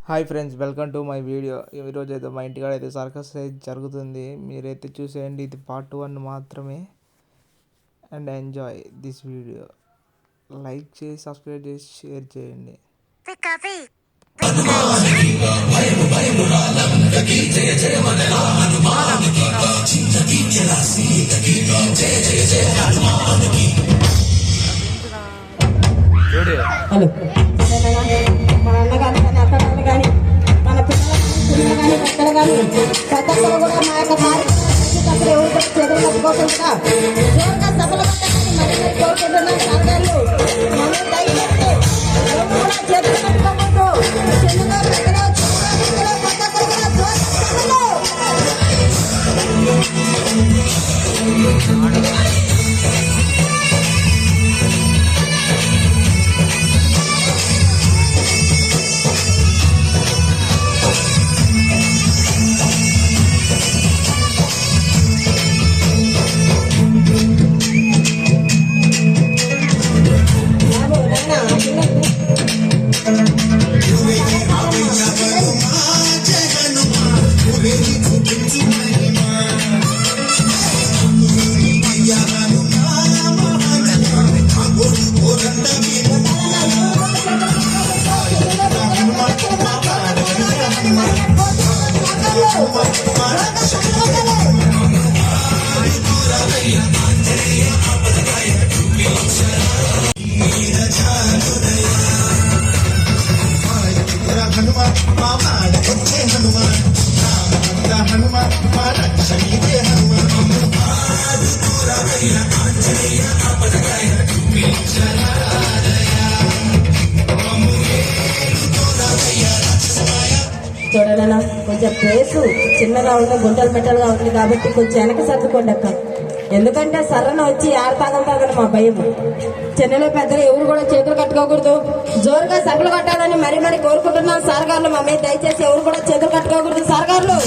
Hi friends, welcome to my video. ఈరోజు అయితే మా ఇంటికాడ అయితే సర్కస్ అయితే జరుగుతుంది. మీరైతే చూసేయండి. ఇది పార్ట్ 1 మాత్రమే. And enjoy this video. Like చేసి, సబ్స్క్రైబ్ చేసి, షేర్ చేయండి. హలో మన అన్నగారు కానీ అక్కగారు కానీ మన పిల్లలు కానీ పెద్దలు కానీ పెద్దలు కూడా మా యొక్క కార్యక్రమం ఎవరు కూడా చేతులు కట్టుకోకుండా జోరుగా సభలు పెట్టాలని మరి మరి కోరుకుంటున్నాం. సర్దార్లు మనం దయచేసి ఎవరు కూడా చేతులు కట్టుకోకూడదు. చిన్నగా పెద్దలు చిన్నగా పెద్దలు కూడా జోరు చూడనా కొంచెం ప్లేసు చిన్నగా ఉంది, గుంటలు మెట్టలుగా ఉంది కాబట్టి కొంచెం వెనక సర్దుకోండి అక్క. ఎందుకంటే సర్రన వచ్చి ఆడతాగని మా భయం. చిన్నలు పెద్దలు ఎవరు కూడా చేతులు కట్టుకోకూడదు. జోరుగా సభలు కట్టాలని మరీ మరీ కోరుకుంటున్నాం. సార్గారులు మా మీద దయచేసి ఎవరు కూడా చేతులు కట్టుకోకూడదు. సార్గారులు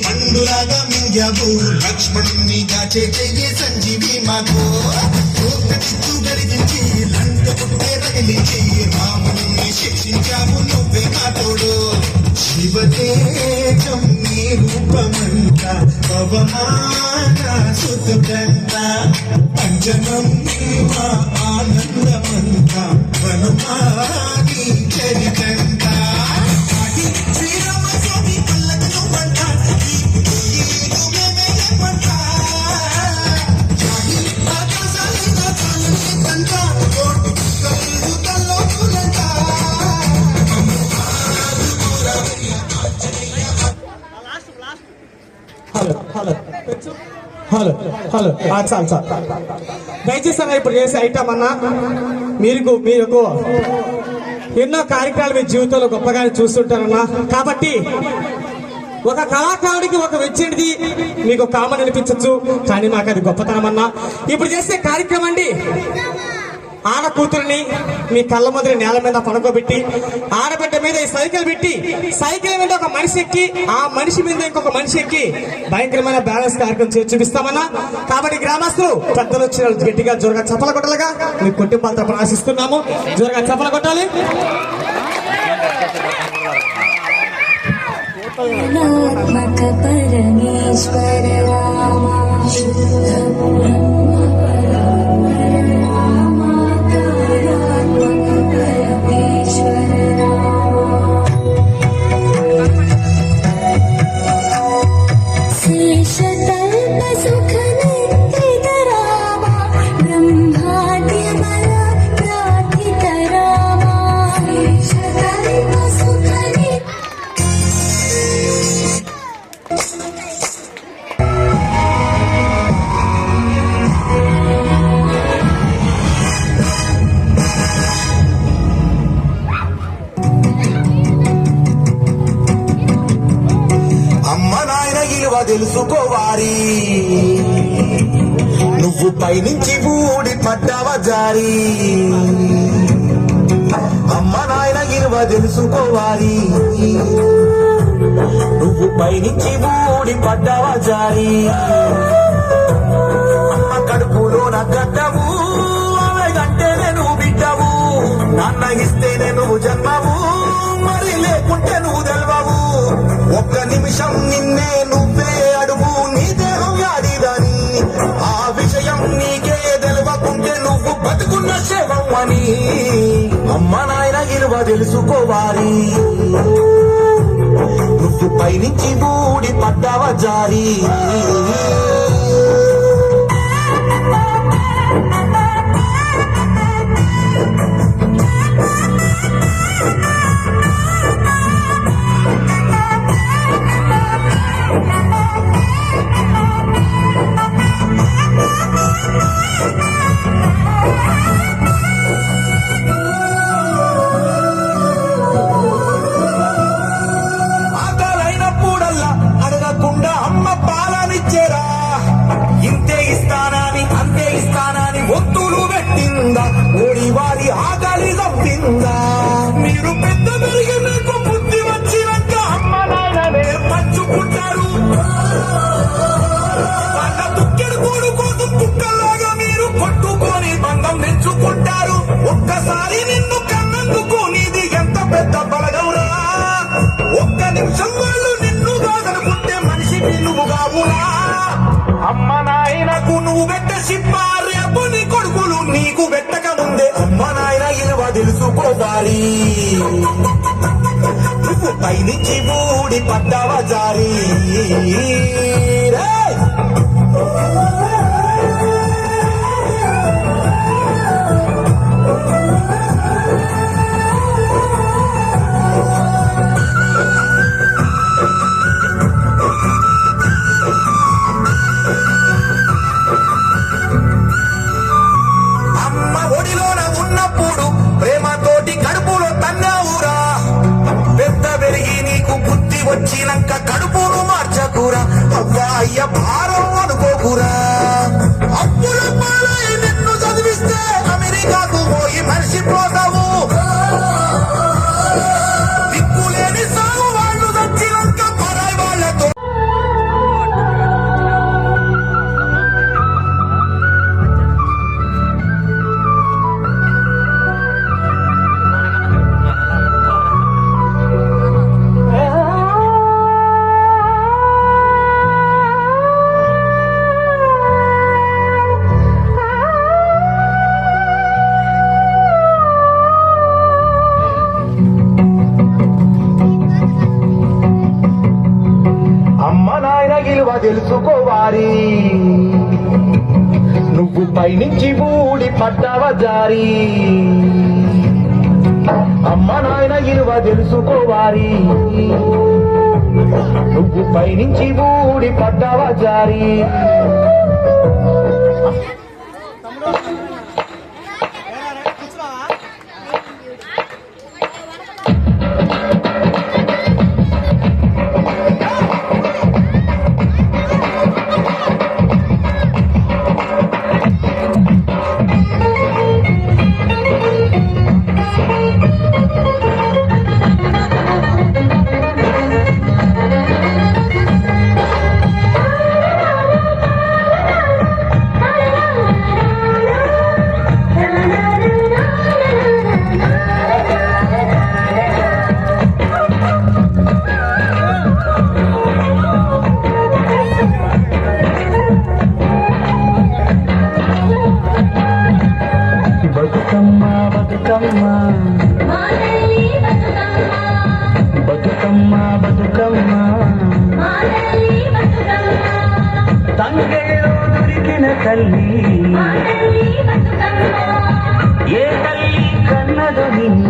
పండులాగా మింగావు లక్ష్మణుని దాచే చెయ్యే సంజీవి మాకు చిత్తు గడిగించి లంట పుట్టే రగిలించి రాముని శిక్షించావు నువ్వే మా తోడు. శివతేజం నీ రూపమంత పవమాన సుతుడంత పంచమం మా ఆనందమంత వనుమాని చరితంత శ్రీరామ స్వామి పల్లకను పంట ఆకాశాలు హలో హలో చాలు చాలు దయచేసి అన్న ఇప్పుడు చేసే ఐటమ్ అన్న మీకు ఎన్నో కార్యక్రమాలు మీ జీవితంలో గొప్పగా చూస్తుంటారన్నా. కాబట్టి ఒక కళాకారుడికి ఒక వెచ్చనిది మీకు కామన్ అనిపించవచ్చు, కానీ మాకు అది గొప్పతనం అన్నా. ఇప్పుడు చేసే కార్యక్రమం అండి, ఆడ కూతురిని మీ కళ్ళ ముందర నేల మీద పడుకోబెట్టి ఆడబిడ్డ మీద ఈ సైకిల్ పెట్టి సైకిల్ మీద ఒక మనిషి ఎక్కి ఆ మనిషి మీద ఇంకొక మనిషి ఎక్కి భయంకరమైన బ్యాలెన్స్ కార్యక్రమం చేసి చూపిస్తామన్నా. కాబట్టి గ్రామస్తులు పెద్దలు వచ్చిన గట్టిగా జోరుగా చప్పల కొట్టాలిగా మీ కుటుంబాల తరపున ఆశిస్తున్నాము. జోరుగా చప్పల కొట్టాలి. పరమేశ్వర రామ తెలుసుకోవారి నువ్వు పైనుంచి ఊడి పడ్డావా జారి అమ్మ నాయన ఇలువ తెలుసుకోవాలి నువ్వు పైనుంచి ఊడి పడ్డావా జారి అమ్మ కడుపులో నా గడ్డవు ఆమె గంటేనే నువ్వు బిడ్డవు నాన్న ఇస్తేనే నువ్వు జన్మవు మరి లేకుంటే నువ్వు తెలవవు ఒక్క నిమిషం నిన్నే నువ్వే అడుగు నీ దేహం యాడిదని ఆ విషయం నీకే తెలవకుంటే నువ్వు బతుకున్న శవం అని అమ్మ నాయన ఇలువ తెలుసుకోవాలి నువ్వు పైనుంచి ఊడి పడ్డావా జారి వారి ఆకలి తప్పిందా మీరు పెద్ద పెరిగి మీకు బుద్ధి వచ్చినాక అమ్మ నాయననే పంచుకుంటారు వాళ్ళ దుక్కెడు కోడు కోసం కుక్కలాగా మీరు కొట్టుకొని బంధం తెచ్చుకుంటారు ఒక్కసారి నిన్ను కన్నందుకు నీది ఎంత పెద్ద బలగవురా ఒక్క నిమిషం వాళ్ళు నిన్ను కాదనుకుంటే మనిషికి నువ్వు కావురా అమ్మ నాయనకు నువ్వు పెట్ట సిప్పారేపు నీ కొడుకులు నీకు పెట్టక ముందే అమ్మ నాయన ఇలువ తెలుసుకోవాలి నువ్వు పైనుంచి ఊడి పడ్డావా జారి వచ్చినాక కడుపును మార్చకురా అవ్వా అయ్య భారం అనుకోకురా అప్పుల పాలై నిన్ను చదివిస్తే అమెరికాకు పోయి మర్చిపోతావు దిక్కులేని సాగు వాళ్ళు చచ్చినాక పరాయి వాళ్ళతో తెలుసుకోవాలి నువ్వు పైనుంచి ఊడి పడ్డావా జారి అమ్మ నాయన ఇలువ తెలుసుకోవాలి నువ్వు పైనుంచి ఊడి పడ్డావా జారి బతుకమ్మ బతుకమ్మ బతుకమ్మ తంగెలో దొరికిన తల్లి ఏ తల్లి కన్నదో నిన్ను